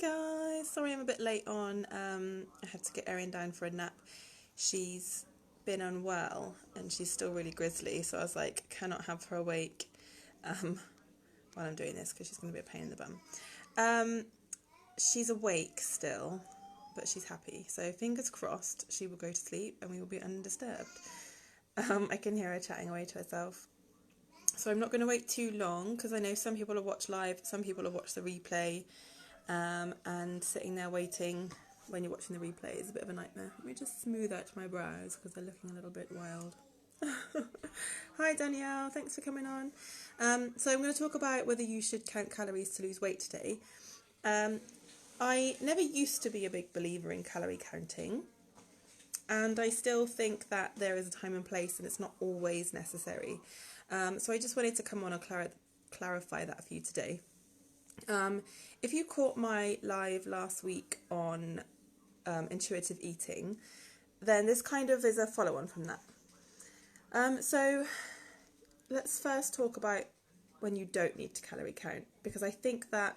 guys, sorry I'm a bit late on. I had to get Erin down for a nap. She's been unwell and she's still really grizzly, so I was like, cannot have her awake while I'm doing this because she's going to be a pain in the bum. She's awake still, but she's happy, so fingers crossed she will go to sleep and we will be undisturbed. I can hear her chatting away to herself. So I'm not going to wait too long because I know some people will watch live, some people will watch the replay. And sitting there waiting when you're watching the replay is a bit of a nightmare. Let me just smooth out my brows because they're looking a little bit wild. Hi Danielle, thanks for coming on. So I'm going to talk about whether you should count calories to lose weight today. I never used to be a big believer in calorie counting, and I still think that there is a time and place and it's not always necessary. So I just wanted to come on and clarify that for you today. If you caught my live last week on intuitive eating, then this kind of is a follow-on from that. So let's first talk about when you don't need to calorie count, because I think that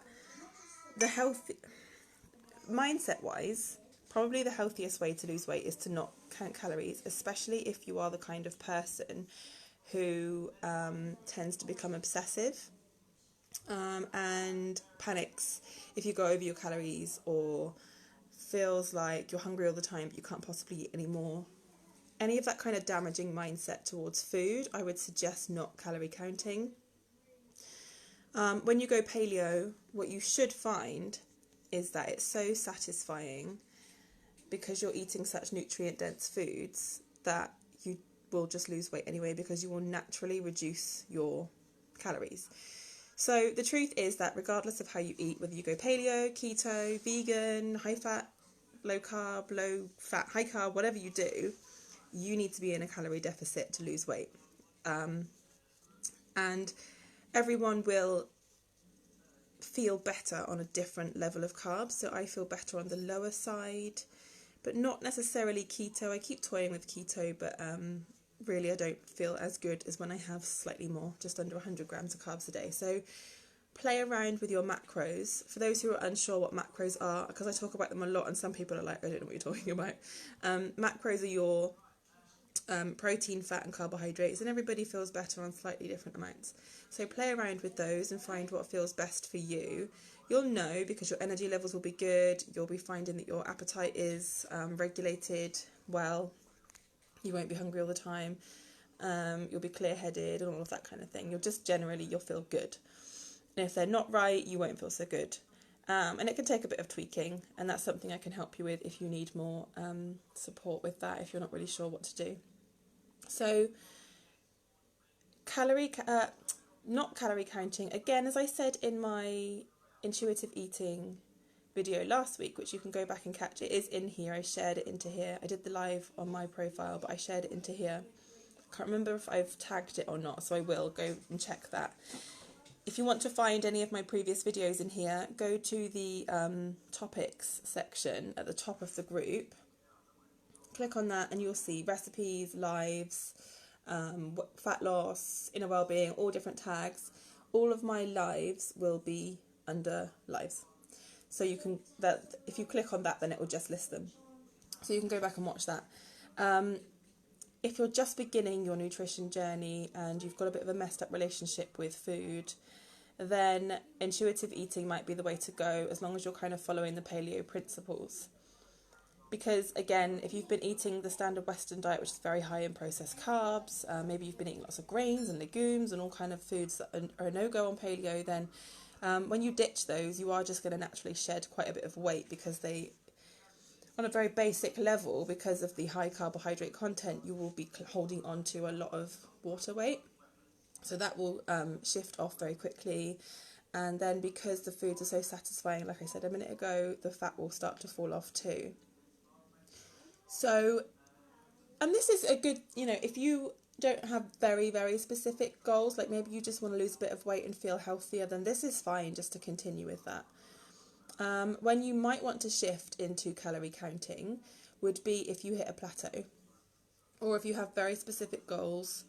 mindset-wise, probably the healthiest way to lose weight is to not count calories, especially if you are the kind of person who tends to become obsessive. And panics if you go over your calories, or feels like you're hungry all the time but you can't possibly eat any more. Any of that kind of damaging mindset towards food, I would suggest not calorie counting. When you go paleo, what you should find is that it's so satisfying because you're eating such nutrient dense foods that you will just lose weight anyway, because you will naturally reduce your calories. So the truth is that regardless of how you eat, whether you go paleo, keto, vegan, high fat, low carb, low fat, high carb, whatever you do, you need to be in a calorie deficit to lose weight. And everyone will feel better on a different level of carbs. So I feel better on the lower side, but not necessarily keto. I keep toying with keto, but really I don't feel as good as when I have slightly more, just under 100 grams of carbs a day. So play around with your macros. For those who are unsure what macros are, because I talk about them a lot and some people are like, I don't know what you're talking about. Macros are your protein, fat and carbohydrates, and everybody feels better on slightly different amounts. So play around with those and find what feels best for you. You'll know because your energy levels will be good. You'll be finding that your appetite is regulated well. You won't be hungry all the time. You'll be clear-headed and all of that kind of thing. You'll feel good. And if they're not right, you won't feel so good. And it can take a bit of tweaking, and that's something I can help you with if you need more support with that, if you're not really sure what to do. So not calorie counting, again, as I said in my intuitive eating video last week, which you can go back and catch, it is in here. I shared it into here. I did the live on my profile, but I shared it into here. I can't remember if I've tagged it or not, so I will go and check that. If you want to find any of my previous videos in here, go to the topics section at the top of the group, click on that and you'll see recipes, lives, fat loss, inner wellbeing, all different tags. All of my lives will be under lives. So if you click on that, then it will just list them. So you can go back and watch that. If you're just beginning your nutrition journey and you've got a bit of a messed up relationship with food, then intuitive eating might be the way to go, as long as you're kind of following the paleo principles. Because again, if you've been eating the standard Western diet, which is very high in processed carbs, maybe you've been eating lots of grains and legumes and all kind of foods that are a no-go on paleo, then when you ditch those, you are just going to naturally shed quite a bit of weight, because they, on a very basic level, because of the high carbohydrate content, you will be holding on to a lot of water weight. So that will shift off very quickly. And then because the foods are so satisfying, like I said a minute ago, the fat will start to fall off too. So, and this is a good, if you don't have very, very specific goals, like maybe you just want to lose a bit of weight and feel healthier, then this is fine just to continue with that. When you might want to shift into calorie counting would be if you hit a plateau, or if you have very specific goals,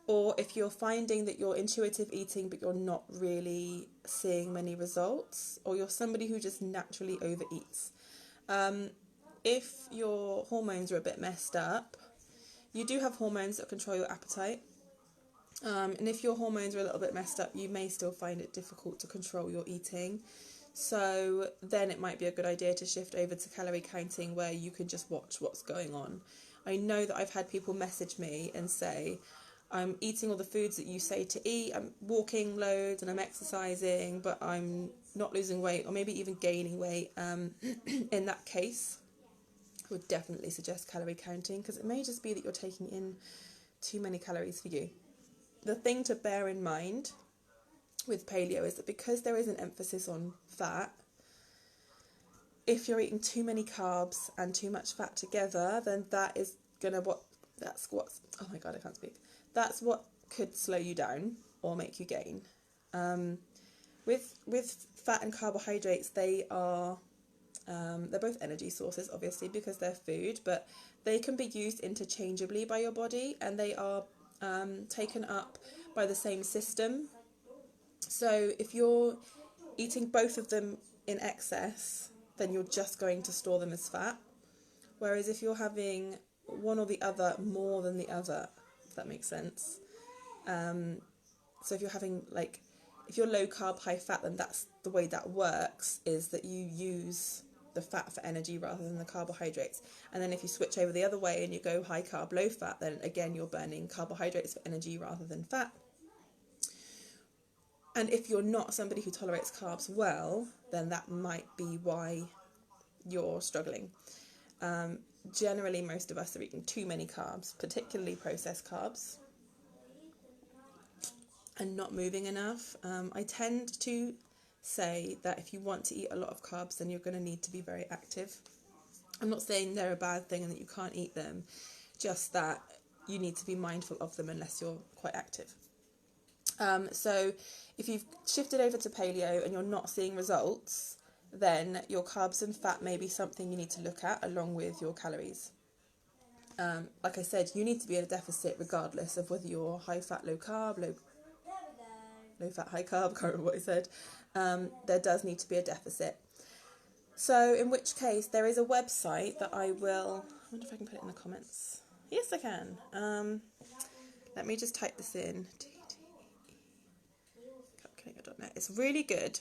Or if you're finding that you're intuitive eating but you're not really seeing many results, or you're somebody who just naturally overeats. If your hormones are a bit messed up, you do have hormones that control your appetite. And if your hormones are a little bit messed up, you may still find it difficult to control your eating. So then it might be a good idea to shift over to calorie counting, where you can just watch what's going on. I know that I've had people message me and say, I'm eating all the foods that you say to eat, I'm walking loads and I'm exercising, but I'm not losing weight or maybe even gaining weight. In that case, I would definitely suggest calorie counting, because it may just be that you're taking in too many calories for you. The thing to bear in mind with paleo is that because there is an emphasis on fat, if you're eating too many carbs and too much fat together, then that's what could slow you down or make you gain. With fat and carbohydrates, they're both energy sources, obviously, because they're food, but they can be used interchangeably by your body, and they are taken up by the same system. So if you're eating both of them in excess, then you're just going to store them as fat. Whereas if you're having one or the other more than the other, if that makes sense. So if you're low carb, high fat, then that's the way that works, is that you use the fat for energy rather than the carbohydrates. And then if you switch over the other way and you go high carb, low fat, then again you're burning carbohydrates for energy rather than fat. And if you're not somebody who tolerates carbs well, then that might be why you're struggling. Generally, most of us are eating too many carbs, particularly processed carbs, and not moving enough. I tend to say that if you want to eat a lot of carbs, then you're going to need to be very active. I'm not saying they're a bad thing and that you can't eat them, just that you need to be mindful of them unless you're quite active. So if you've shifted over to paleo and you're not seeing results, then your carbs and fat may be something you need to look at along with your calories. Like I said, you need to be at a deficit regardless of whether you're high fat, low carb, low fat, high carb, can't remember what I said. There does need to be a deficit. So in which case, there is a website that I wonder if I can put it in the comments. Yes, I can. Let me just type this in. Calculator.net. It's really good.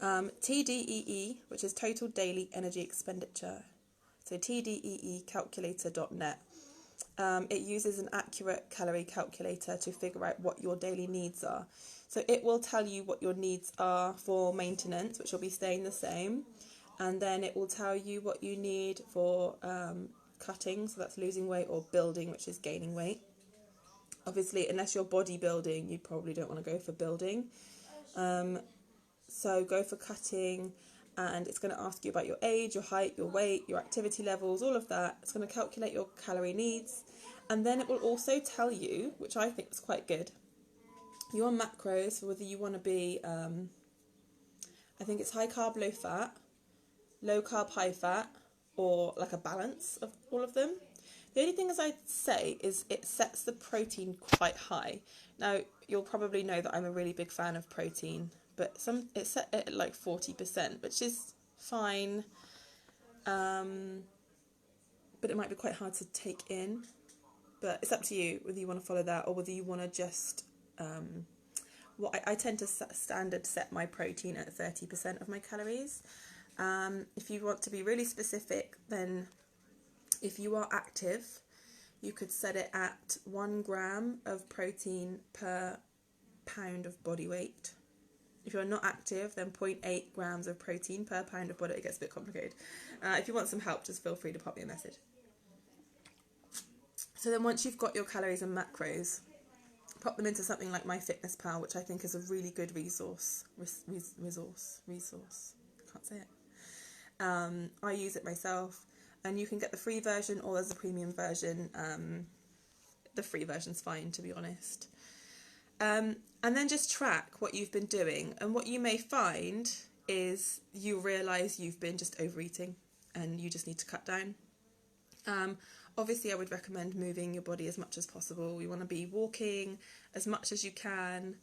TDEE, which is Total Daily Energy Expenditure. So TDEE calculator.net. It uses an accurate calorie calculator to figure out what your daily needs are. So it will tell you what your needs are for maintenance, which will be staying the same. And then it will tell you what you need for cutting, so that's losing weight, or building, which is gaining weight. Obviously, unless you're bodybuilding, you probably don't want to go for building. So go for cutting, and it's going to ask you about your age, your height, your weight, your activity levels, all of that. It's going to calculate your calorie needs. And then it will also tell you, which I think is quite good, your macros, whether you want to be, I think it's high carb, low fat, low carb, high fat, or like a balance of all of them. The only thing, as I'd say, is it sets the protein quite high. Now, you'll probably know that I'm a really big fan of protein, but it's set at like 40%, which is fine. But it might be quite hard to take in. But it's up to you whether you want to follow that or whether you want to just... I tend to standard set my protein at 30% of my calories. If you want to be really specific, then if you are active, you could set it at 1 gram of protein per pound of body weight. If you're not active, then 0.8 grams of protein per pound of body weight. It gets a bit complicated. If you want some help, just feel free to pop me a message. So then once you've got your calories and macros, pop them into something like MyFitnessPal, which I think is a really good resource. Can't say it. I use it myself, and you can get the free version or there's a premium version. The free version's fine, to be honest. And then just track what you've been doing, and what you may find is you realise you've been just overeating and you just need to cut down. Obviously, I would recommend moving your body as much as possible. You want to be walking as much as you can.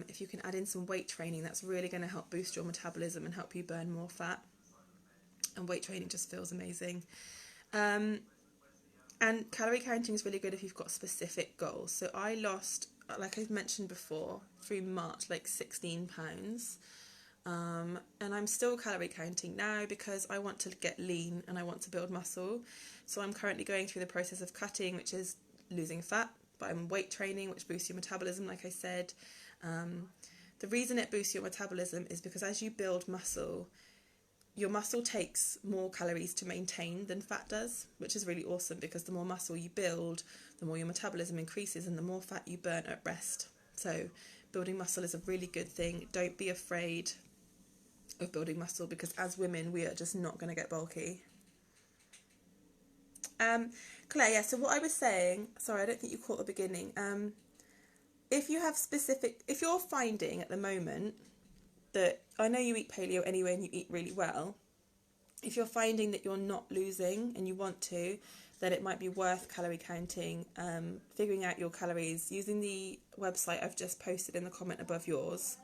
If you can add in some weight training, that's really going to help boost your metabolism and help you burn more fat. And weight training just feels amazing. And calorie counting is really good if you've got specific goals. So I lost, like I mentioned before, through March, like 16 pounds. And I'm still calorie counting now because I want to get lean and I want to build muscle. So I'm currently going through the process of cutting, which is losing fat, but I'm weight training, which boosts your metabolism, like I said. The reason it boosts your metabolism is because as you build muscle, your muscle takes more calories to maintain than fat does, which is really awesome because the more muscle you build, the more your metabolism increases and the more fat you burn at rest. So building muscle is a really good thing. Don't be afraid of building muscle because as women, we are just not going to get bulky. Claire, yeah, so what I was saying, sorry, I don't think you caught the beginning. If you're finding at the moment that, I know you eat paleo anyway and you eat really well, if you're finding that you're not losing and you want to, then it might be worth calorie counting, figuring out your calories, using the website I've just posted in the comment above yours.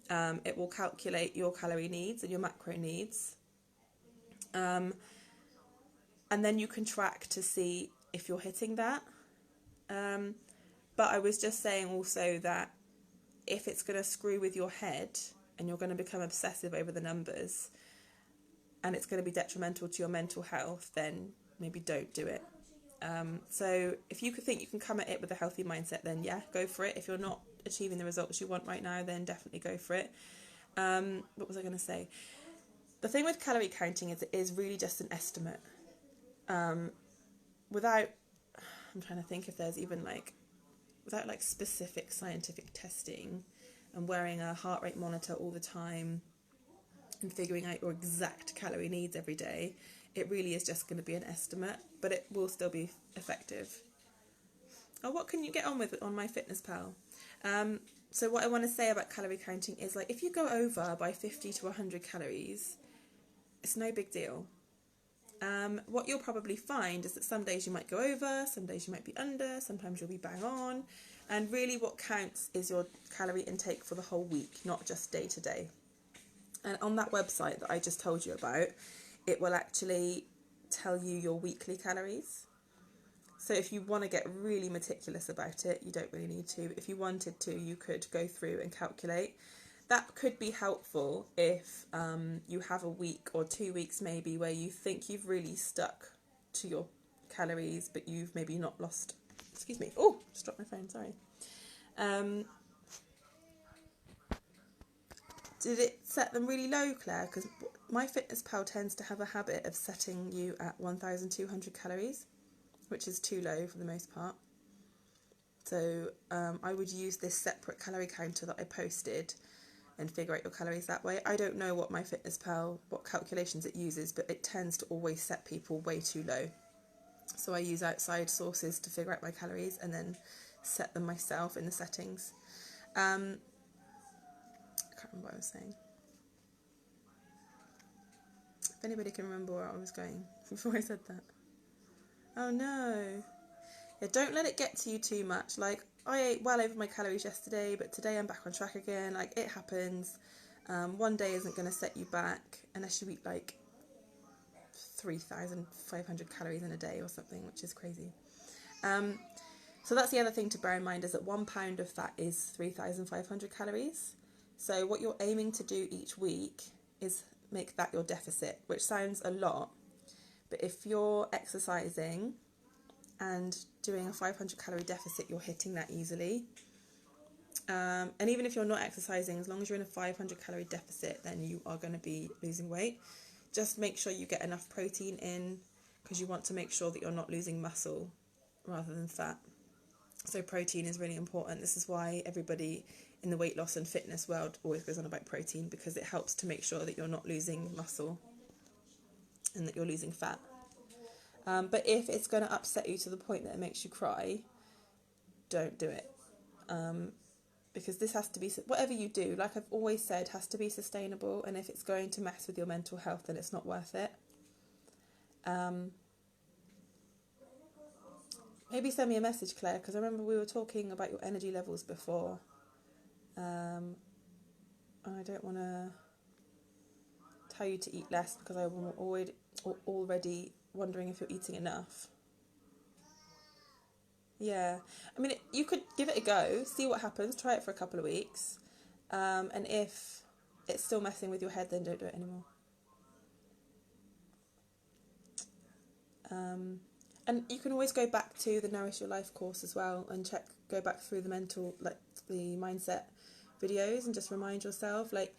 It will calculate your calorie needs and your macro needs. And then you can track to see if you're hitting that. But I was just saying also that if it's going to screw with your head and you're going to become obsessive over the numbers and it's going to be detrimental to your mental health, then maybe don't do it. So if you think you can come at it with a healthy mindset, then yeah, go for it. If you're not achieving the results you want right now, then definitely go for it. What was I going to say? The thing with calorie counting is it is really just an estimate. I'm trying to think if there's even without specific scientific testing and wearing a heart rate monitor all the time and figuring out your exact calorie needs every day, it really is just going to be an estimate, but it will still be effective. Oh, what can you get on with on MyFitnessPal? So what I want to say about calorie counting is if you go over by 50 to 100 calories, it's no big deal. What you'll probably find is that some days you might go over, some days you might be under, sometimes you'll be bang on. And really what counts is your calorie intake for the whole week, not just day to day. And on that website that I just told you about, it will actually tell you your weekly calories. So if you want to get really meticulous about it, you don't really need to. If you wanted to, you could go through and calculate. That could be helpful if you have a week or 2 weeks maybe where you think you've really stuck to your calories, but you've maybe not lost... Excuse me. Oh, just dropped my phone, sorry. Did it set them really low, Claire? Because MyFitnessPal tends to have a habit of setting you at 1,200 calories, which is too low for the most part. So I would use this separate calorie counter that I posted and figure out your calories that way. I don't know what MyFitnessPal, what calculations it uses, but it tends to always set people way too low. So I use outside sources to figure out my calories and then set them myself in the settings. I can't remember what I was saying. If anybody can remember where I was going before I said that. Oh no. Yeah, don't let it get to you too much. I ate well over my calories yesterday, but today I'm back on track again. It happens. One day isn't going to set you back unless you eat 3,500 calories in a day or something, which is crazy. So that's the other thing to bear in mind, is that 1 pound of fat is 3,500 calories. So what you're aiming to do each week is make that your deficit, which sounds a lot, but if you're exercising and doing a 500 calorie deficit, you're hitting that easily. And even if you're not exercising, as long as you're in a 500 calorie deficit, then you are going to be losing weight. Just make sure you get enough protein in, because you want to make sure that you're not losing muscle rather than fat. So protein is really important. This is why everybody in the weight loss and fitness world always goes on about protein, because it helps to make sure that you're not losing muscle and that you're losing fat. But if it's going to upset you to the point that it makes you cry, don't do it. Because this has to be, whatever you do, like I've always said, has to be sustainable. And if it's going to mess with your mental health, then it's not worth it. Maybe send me a message, Claire, because I remember we were talking about your energy levels before. I don't want to tell you to eat less because I'm already wondering if you're eating enough. Yeah. I mean, you could give it a go, see what happens, try it for a couple of weeks. And if it's still messing with your head, then don't do it anymore. And you can always go back to the Nourish Your Life course as well and go back through the the mindset videos and just remind yourself, like,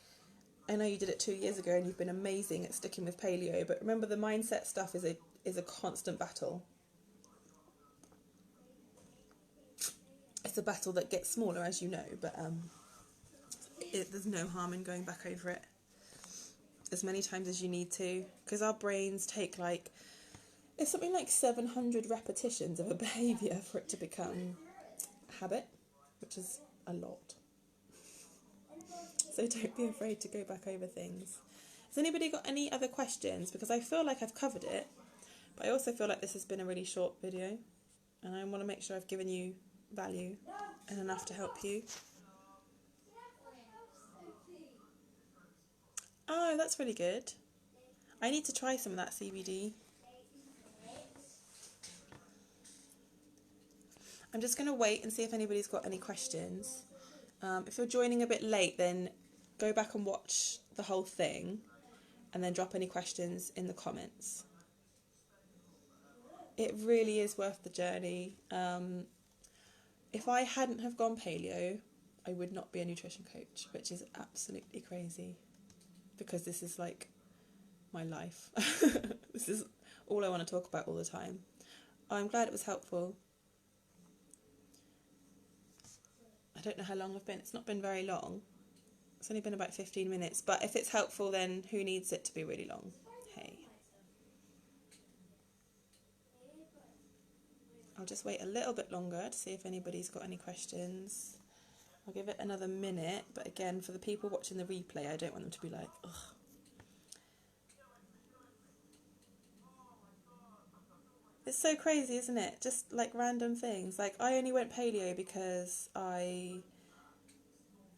I know you did it 2 years ago and you've been amazing at sticking with paleo, but remember the mindset stuff is a constant battle. It's a battle that gets smaller, as you know, but there's no harm in going back over it as many times as you need to, because our brains take it's something like 700 repetitions of a behaviour for it to become habit, which is a lot. So don't be afraid to go back over things. Has anybody got any other questions? Because I feel like I've covered it, but I also feel like this has been a really short video, and I want to make sure I've given you value and enough to help you. Oh, that's really good. I need to try some of that CBD. I'm just going to wait and see if anybody's got any questions. If you're joining a bit late, then go back and watch the whole thing and then drop any questions in the comments. It really is worth the journey. If I hadn't have gone paleo, I would not be a nutrition coach, which is absolutely crazy, because this is like my life. This is all I want to talk about all the time. I'm glad it was helpful. I don't know how long I've been. It's not been very long. It's only been about 15 minutes. But if it's helpful, then who needs it to be really long? Hey. I'll just wait a little bit longer to see if anybody's got any questions. I'll give it another minute. But again, for the people watching the replay, I don't want them to be like, ugh. It's so crazy, isn't it? Just like random things. Like, I only went paleo because I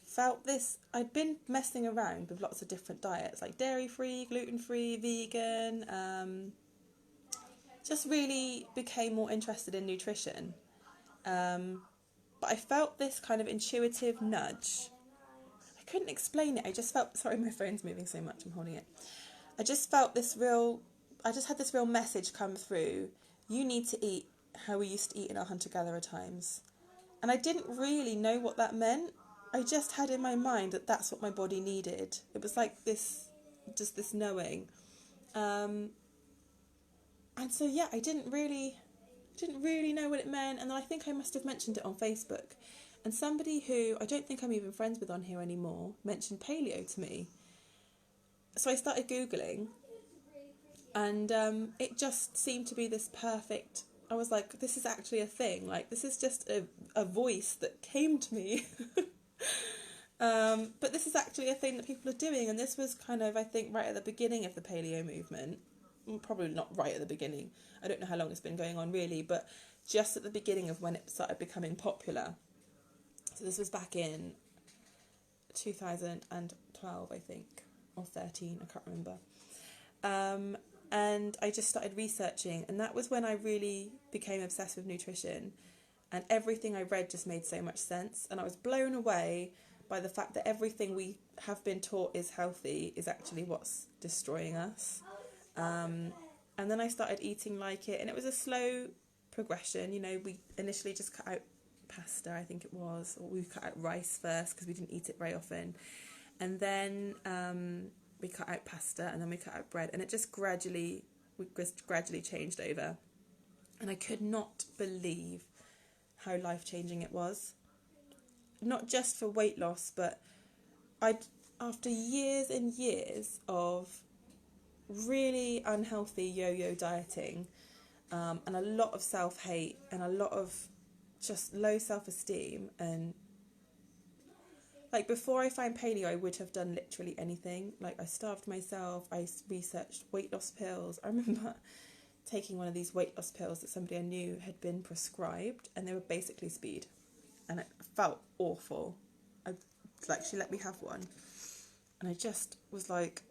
felt this. I'd been messing around with lots of different diets, like dairy-free, gluten-free, vegan. Just really became more interested in nutrition. But I felt this kind of intuitive nudge. I couldn't explain it. I just felt, sorry, my phone's moving so much, I'm holding it. I just had this real message come through. You need to eat how we used to eat in our hunter-gatherer times. And I didn't really know what that meant. I just had in my mind that that's what my body needed. It was like this knowing. And so, yeah, I didn't really know what it meant. And then I think I must have mentioned it on Facebook. And somebody who I don't think I'm even friends with on here anymore mentioned paleo to me. So I started Googling. And it just seemed to be this perfect... I was like, this is actually a thing. Like, this is just a voice that came to me. But this is actually a thing that people are doing. And this was kind of, I think, right at the beginning of the paleo movement. Probably not right at the beginning. I don't know how long it's been going on, really. But just at the beginning of when it started becoming popular. So this was back in 2012, I think. Or 13, I can't remember. And I just started researching, and that was when I really became obsessed with nutrition, and everything I read just made so much sense, and I was blown away by the fact that everything we have been taught is healthy is actually what's destroying us. And then I started eating like it, and it was a slow progression. You know, we initially just cut out pasta, I think it was, or we cut out rice first because we didn't eat it very often, and then we cut out pasta, and then we cut out bread, and it just gradually changed over. And I could not believe how life-changing it was. Not just for weight loss, but after years and years of really unhealthy yo-yo dieting, and a lot of self-hate, and a lot of just low self-esteem, and like, before I found paleo, I would have done literally anything. Like, I starved myself, I researched weight loss pills. I remember taking one of these weight loss pills that somebody I knew had been prescribed, and they were basically speed, and it felt awful. She let me have one, and I just was like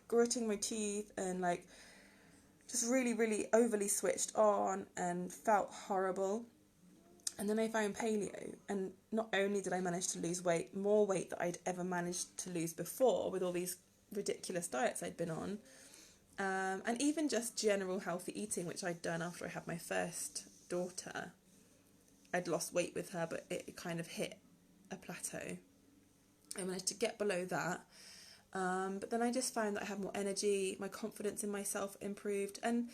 gritting my teeth and like just really, really overly switched on and felt horrible. And then I found paleo, and not only did I manage to lose weight, more weight that I'd ever managed to lose before with all these ridiculous diets I'd been on, and even just general healthy eating, which I'd done after I had my first daughter. I'd lost weight with her, but it kind of hit a plateau. I managed to get below that, but then I just found that I had more energy, my confidence in myself improved, and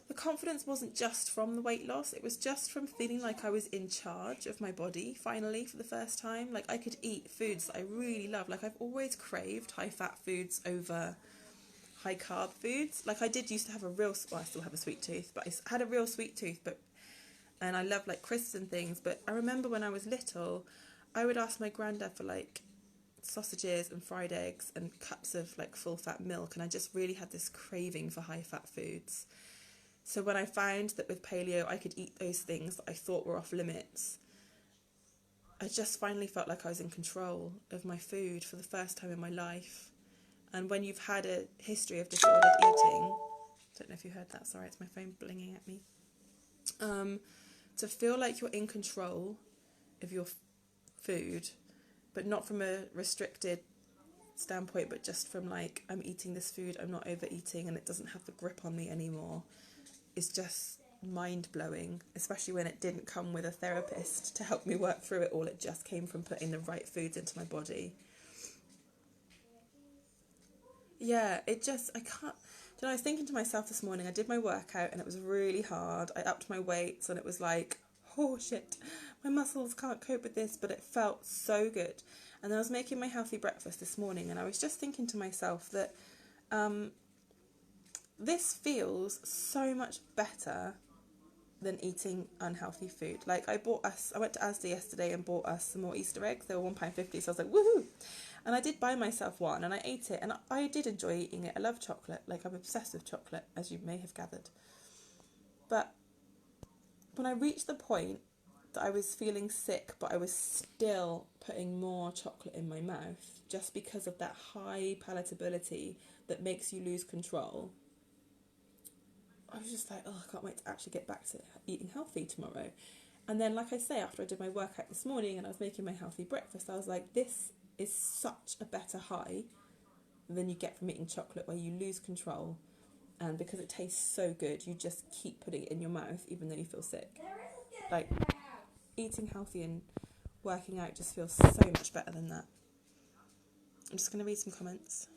the confidence wasn't just from the weight loss, it was just from feeling like I was in charge of my body, finally, for the first time. Like, I could eat foods that I really love. Like, I've always craved high-fat foods over high-carb foods. Like, I did used to have I still have a sweet tooth, but I had a real sweet tooth, and I love, like, crisps and things. But I remember when I was little, I would ask my granddad for, like, sausages and fried eggs and cups of, like, full-fat milk, and I just really had this craving for high-fat foods. So when I found that with paleo I could eat those things that I thought were off limits, I just finally felt like I was in control of my food for the first time in my life. And when you've had a history of disordered eating, don't know if you heard that, sorry, it's my phone blinging at me, to feel like you're in control of your food, but not from a restricted standpoint, but just from like, I'm eating this food, I'm not overeating, and it doesn't have the grip on me anymore, is just mind-blowing, especially when it didn't come with a therapist to help me work through it all. It just came from putting the right foods into my body. Yeah, I can't, I was thinking to myself this morning, I did my workout and it was really hard. I upped my weights and it was like, oh shit, my muscles can't cope with this, but it felt so good. And then I was making my healthy breakfast this morning and I was just thinking to myself that this feels so much better than eating unhealthy food. Like, I went to Asda yesterday and bought us some more Easter eggs. They were £1.50, so I was like, woohoo! And I did buy myself one and I ate it, and I did enjoy eating it. I love chocolate, like, I'm obsessed with chocolate, as you may have gathered. But when I reached the point that I was feeling sick, but I was still putting more chocolate in my mouth just because of that high palatability that makes you lose control, I was just like, oh, I can't wait to actually get back to eating healthy tomorrow. And then, like I say, after I did my workout this morning and I was making my healthy breakfast, I was like, this is such a better high than you get from eating chocolate, where you lose control. And because it tastes so good, you just keep putting it in your mouth even though you feel sick. Like, eating healthy and working out just feels so much better than that. I'm just going to read some comments.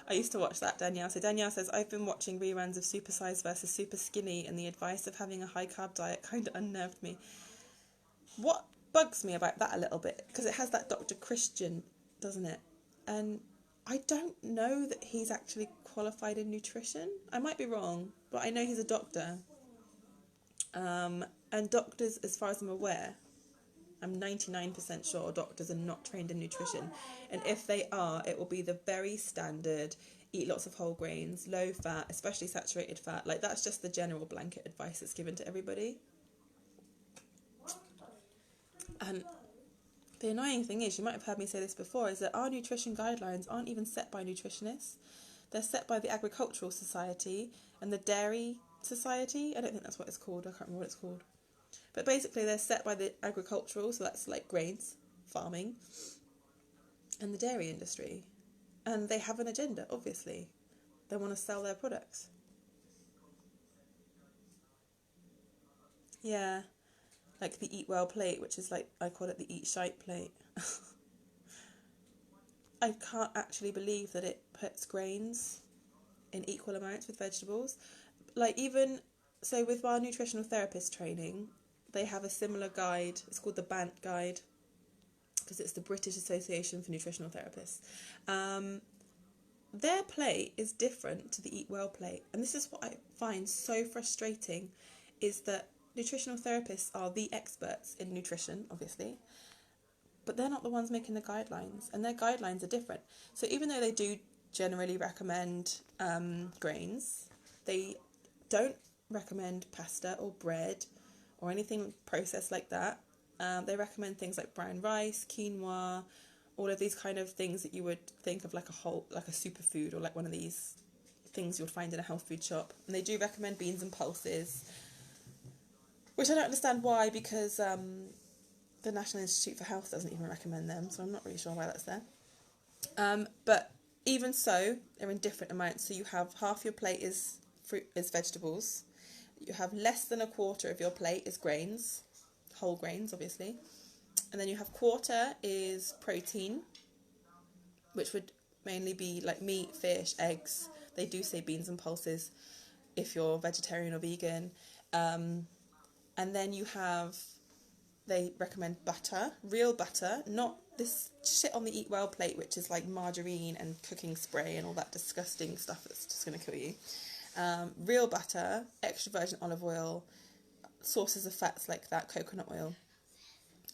I used to watch that, Danielle. So Danielle says, I've been watching reruns of Super Size versus Super Skinny, and the advice of having a high-carb diet kind of unnerved me. What bugs me about that a little bit, because it has that Dr. Christian, doesn't it? And I don't know that he's actually qualified in nutrition. I might be wrong, but I know he's a doctor. And doctors, as far as I'm aware, I'm 99% sure doctors are not trained in nutrition. And if they are, it will be the very standard, eat lots of whole grains, low fat, especially saturated fat. Like, that's just the general blanket advice that's given to everybody. And the annoying thing is, you might have heard me say this before, is that our nutrition guidelines aren't even set by nutritionists. They're set by the Agricultural Society and the Dairy Society. I don't think that's what it's called. I can't remember what it's called. But basically, they're set by the agricultural, so that's like grains, farming, and the dairy industry. And they have an agenda, obviously. They want to sell their products. Yeah, like the Eat Well plate, which is like, I call it the Eat Shite plate. I can't actually believe that it puts grains in equal amounts with vegetables. Like, even, so with our nutritional therapist training, they have a similar guide. It's called the BANT guide, because it's the British Association for Nutritional Therapists. Their plate is different to the Eat Well plate. And this is what I find so frustrating, is that nutritional therapists are the experts in nutrition, obviously, but they're not the ones making the guidelines, and their guidelines are different. So even though they do generally recommend grains, they don't recommend pasta or bread or anything processed like that. They recommend things like brown rice, quinoa, all of these kind of things that you would think of like a superfood, or like one of these things you would find in a health food shop. And they do recommend beans and pulses, which I don't understand why, because the National Institute for Health doesn't even recommend them, so I'm not really sure why that's there. But even so, they're in different amounts. So you have half your plate is vegetables. You have less than a quarter of your plate is grains, whole grains, obviously. And then you have quarter is protein, which would mainly be like meat, fish, eggs. They do say beans and pulses if you're vegetarian or vegan. And then they recommend butter, real butter, not this shit on the Eat Well plate, which is like margarine and cooking spray and all that disgusting stuff that's just going to kill you. Real butter, extra virgin olive oil, sources of fats like that, coconut oil.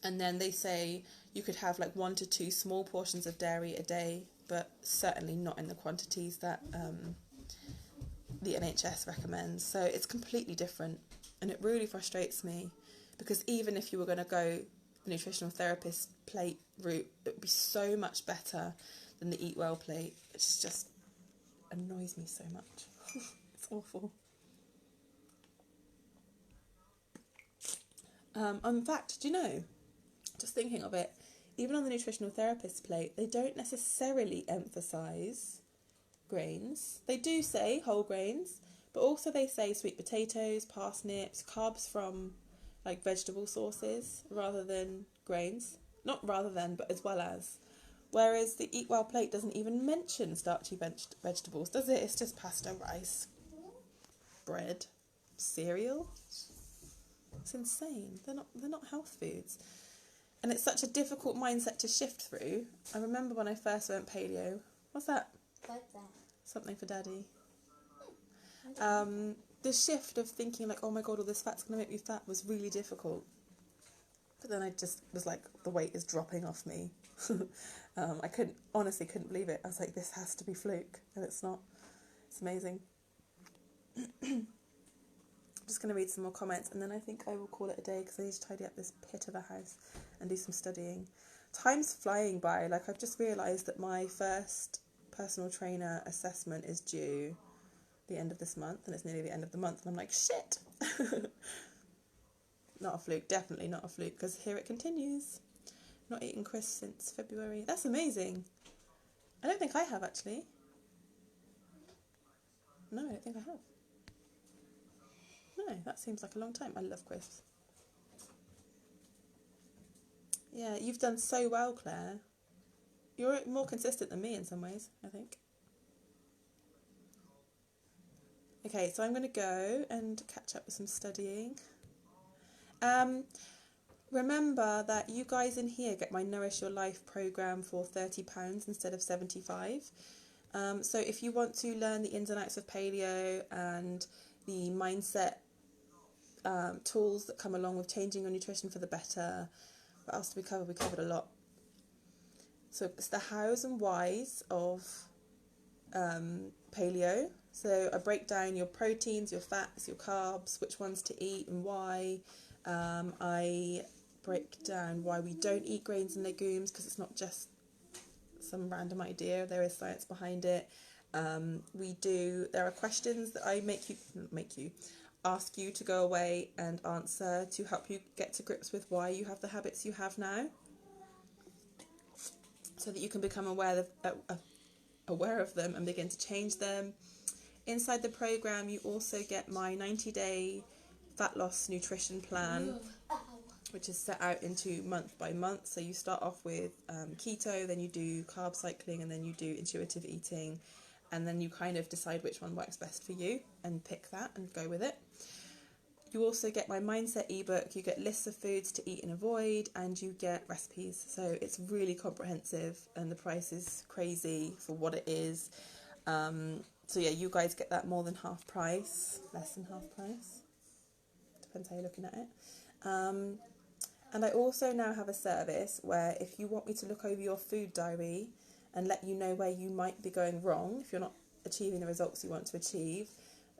And then they say you could have like 1 to 2 small portions of dairy a day, but certainly not in the quantities that the NHS recommends. So it's completely different, and it really frustrates me, because even if you were going to go the nutritional therapist plate route, it would be so much better than the Eat Well plate. It just annoys me so much. It's awful. In fact, do you know, just thinking of it, even on the nutritional therapist plate, they don't necessarily emphasise grains. They do say whole grains, but also they say sweet potatoes, parsnips, carbs from like vegetable sources rather than grains. Not rather than, but as well as. Whereas the Eat Well plate doesn't even mention starchy vegetables, does it? It's just pasta, rice, bread, cereal. It's insane. They're not health foods. And it's such a difficult mindset to shift through. I remember when I first went paleo. What's that? What's that? Something for Daddy. The shift of thinking like, oh my god, all this fat's going to make me fat was really difficult. But then I just was like, the weight is dropping off me. I honestly couldn't believe it. I was like, this has to be fluke. And it's not. It's amazing. I'm just going to read some more comments, and then I think I will call it a day, because I need to tidy up this pit of a house and do some studying. Time's flying by. Like, I've just realised that my first personal trainer assessment is due the end of this month, and it's nearly the end of the month, and I'm like, shit. Not a fluke, definitely not a fluke, because here it continues. Not eaten crisps since February. That's amazing. I don't think I have, actually. No, I don't think I have. No, that seems like a long time. I love crisps. Yeah, you've done so well, Claire. You're more consistent than me in some ways, I think. Okay, so I'm going to go and catch up with some studying. Remember that you guys in here get my Nourish Your Life programme for £30 instead of £75. So if you want to learn the ins and outs of paleo and the mindset tools that come along with changing your nutrition for the better, what else did we cover? We covered a lot. So it's the hows and whys of paleo. So I break down your proteins, your fats, your carbs, which ones to eat and why. I break down why we don't eat grains and legumes, because it's not just some random idea. There is science behind it. There are questions that I ask you to go away and answer to help you get to grips with why you have the habits you have now, so that you can become aware of them and begin to change them. Inside the program, you also get my 90-day fat loss nutrition plan, which is set out into month by month. So you start off with keto, then you do carb cycling, and then you do intuitive eating, and then you kind of decide which one works best for you and pick that and go with it. You also get my mindset ebook. You get lists of foods to eat and avoid, and you get recipes. So it's really comprehensive, and the price is crazy for what it is. So yeah, you guys get that more than half price, less than half price. Depends how you're looking at it. And I also now have a service where if you want me to look over your food diary and let you know where you might be going wrong, if you're not achieving the results you want to achieve,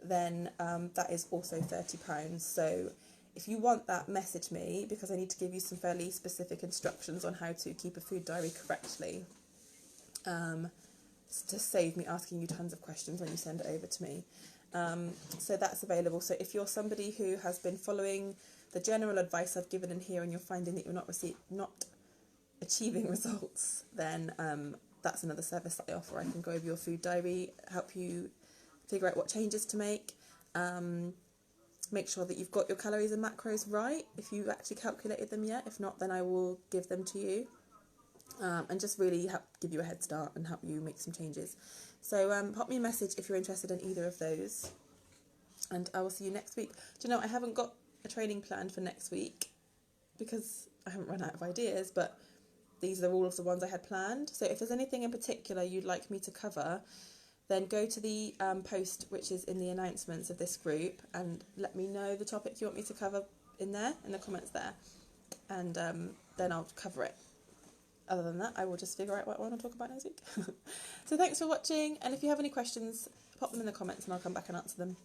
then that is also £30. So if you want that, message me, because I need to give you some fairly specific instructions on how to keep a food diary correctly, to save me asking you tons of questions when you send it over to me. So that's available. So if you're somebody who has been following the general advice I've given in here and you're finding that you're not achieving results, then that's another service that I offer. I can go over your food diary, help you figure out what changes to make sure that you've got your calories and macros right, if you've actually calculated them yet. If not, then I will give them to you, and just really help give you a head start and help you make some changes. So pop me a message if you're interested in either of those, and I will see you next week. Do you know, I haven't got a training plan for next week because I haven't run out of ideas, but these are all of the ones I had planned. So if there's anything in particular you'd like me to cover, then go to the post which is in the announcements of this group and let me know the topic you want me to cover in there, in the comments there, and then I'll cover it. Other than that, I will just figure out what I want to talk about next week. So thanks for watching, and if you have any questions, pop them in the comments and I'll come back and answer them.